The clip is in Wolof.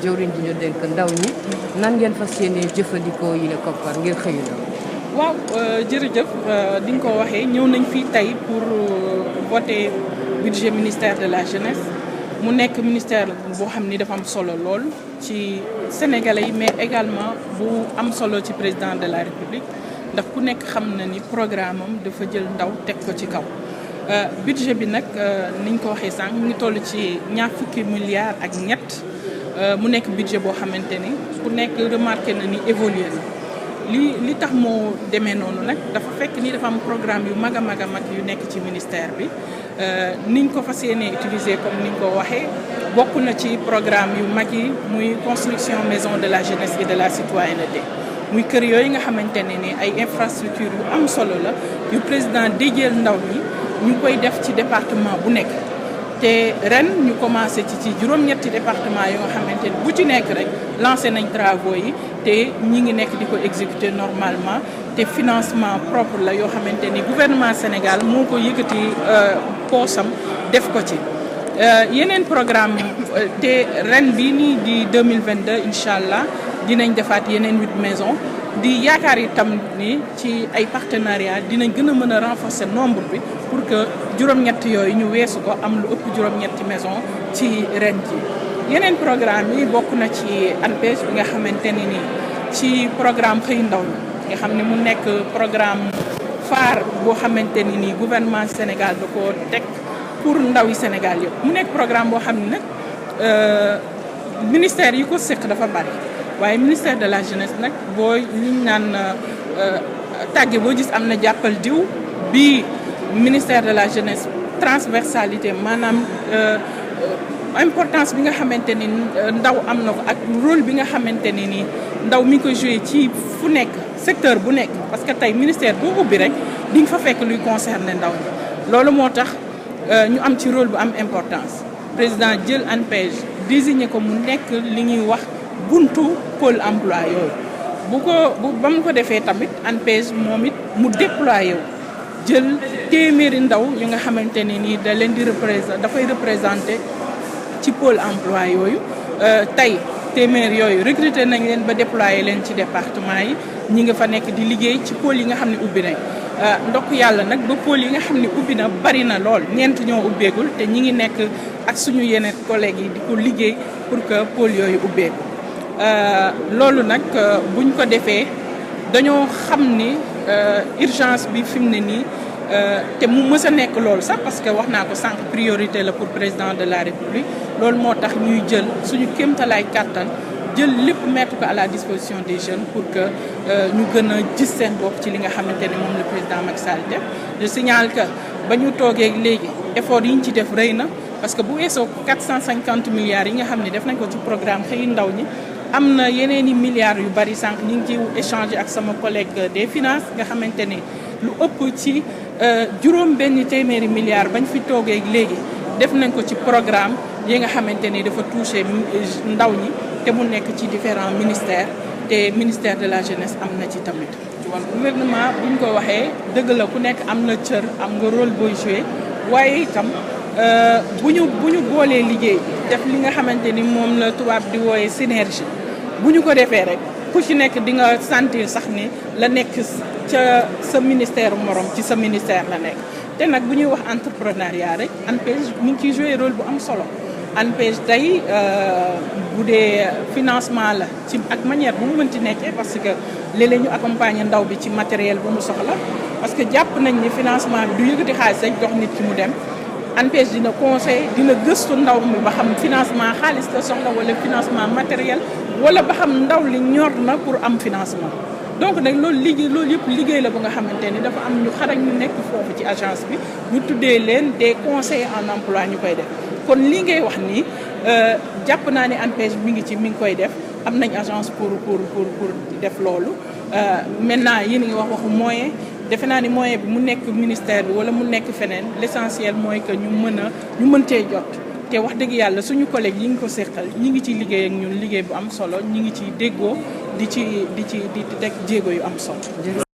jëwriñ ji ñu dénk ndaw ñi nan ngeen fas yéenee jëfandikoo yi la koppar ngir xëyu ndaw. waaw jërëjëf di nga ko waxee ñëw nañ fii tey pour voter budget ministère de la jeunesse mu nekk ministère boo xam ni dafa am solo lool ci sénégalais yi mais également bu am solo ci président de la république ndax ku nekk xam na ni programme am dafa jël ndaw teg ko ci kaw. budget bi nag niñ ko waxee sànq mu ngi toll ci ñaar fukki milliards ak ñett mu nekk budget boo xamante ni ku nekk remarqué na ni évolué na. li tax moo demee noonu nag dafa fekk ni dafa am programme yu mag a mag yu nekk ci ministère bi niñ ko fas yéenee utiliser comme niñ ko waxee bokk na ci programme yu mag yi muy construction maison de la jeunesse et de la citoyenneté muy kër yooyu nga xamante ne ni ay infrastructure yu am solo la yu président déjeel ndaw ñi ñu koy def ci département bu nekk te ren ñu commencé ci juróom-ñetti département yoo nga xamante ni bu ci nekk rek lancé nañ travaux yi te ñi ngi nekk di ko exécuter normalement te financement propre la yoo xamante ni gouvernement Sénégal moo ko yëkkati poosam def ko ci yeneen programme te ren bii nii di 2022 incha allah dinañ defaat yeneen 8 maisons di yaakaar itam ni ci ay partenariat dinañ gën a mën a renforcer nombre bi pour que juróom-ñett yooyu ñu weesu ko am lu ëpp juróom-ñetti maison ci ren ji yeneen programme yi bokk na ci ANPEJ bi nga xamante ni nii ci programme xëy ndaw ñi nga xam ne mu nekk programme phare boo xamante ni nii gouvernement Sénégal da ko teg pour ndaw yi Sénégal yëpp mu nekk programme boo xam ne nag ministère yi ko séq dafa bari waaye ministère de la jeunesse nag boo liñ naan tàgge boo gis am na jàppal diw bii ministère de la jeunesse transversalité maanaam importance bi nga xamante ni ndaw am na ko ak rôle bi nga xamante ni nii ndaw mi ngi ko joué ci fu nekk secteur bu nekk parce que tey ministère boo ubbi rek di nga fa fekk luy concerné ndaw ñi loolu moo tax ñu am ci rôle bu am importance président jël ANPEJ désigné ko mu nekk li ñuy wax buntu pôle emploi yooyu ba mu ko defee tamit ANPEJ moom it mu déployé wu jël téeméeri ndaw yu nga xamante ne nii da leen di dafay représenté ci pôle emploi yooyu tey téeméer yooyu recruté nañ leen ba déployé leen ci département yi ñi nga fa nekk di liggéey ci pôle yi nga xam ne ubbi nañ ndokk yàlla nag ba pôle yi nga xam ne ubbi na bari na lool ñeent ñoo ubbeegul te ñi ngi nekk ak suñu yeneen collègues yi di ko liggéey pour que pôle yooyu ubbeeku loolu nag buñ ko defee dañoo xam ni urgence bi fi mu ne nii te mu mës a nekk loolu sax parce que wax naa ko sànq priorité la pour président de la république loolu moo tax ñuy jël suñu kéemtalaay kàttan jël lépp mettre ko à la disposition des jeunes pour que ñu gën a gis seen bopp ci li nga xamante ne moom le président Macky Sall def je signale que ba ñu toogee léegi effort yi ñu ci def rëy na parce que bu weesoo 450 milliards yi nga xam ne def nañ ko ci programme xëy ndaw ñi am na yeneen i milliards yu bari sànq ñu ngi ci échanger ak sama collègue des finances nga xamante ne lu ëpp ci juróom benn téeméeri milliards bañ fi toogee léegi def nañ ko ci programme yi nga xamante ni dafa touché ndaw ñi te mu nekk ci différents ministères te ministère de la jeunesse am na ci tamit. gouvernement buñ ko waxee dëgg la ku nekk am na cër am nga rôle booy joué waaye itam bu ñu boolee liggéey def li nga xamante ni moom la tubaab di wooyee synergie bu ñu ko defee rek ku ci nekk di nga sentir sax ni la nekk ca sa ministère morom ci sa ministère la nekk te nag bu ñuy wax entrepreneuriat rek ANPEJ mi ngi ciy joué rôle bu am solo ANPEJ tey bu dee financement la ci ak manière bu mu mënti nekkee parce que léeg-léeg ñu accompagner ndaw bi ci matériel bu mu soxla parce que jàpp nañ ni financement bi du yëkkati xaalis rek jox nit ki mu dem ANPEJ dina conseil dina gëstu ndaw mi ba xam financement xaalis la soxla wala financement matériel wala ba xam ndaw li ñor na pour am financement donc nag loolu yëpp liggéey la bu nga xamante ni dafa am ñu xarañ ñu nekk foofu ci agence bi ñu tuddee leen des conseillers en emploi ñu koy def kon lii ngay wax nii jàpp naa ne ANPEJ mi ngi koy def am nañ agence pour def loolu maintenant yéen a ngi wax waxu moyen defe naa ni moyen bi mu nekk ministère bi wala mu nekk feneen l'essentiel mooy que ñu mën cee jot te wax dëgg yàlla suñu collègue yi ngi ko seqal ñi ngi ci liggéey ak ñun liggéey bu am solo ñi ngi ci déggoo di teg jéego yu am solo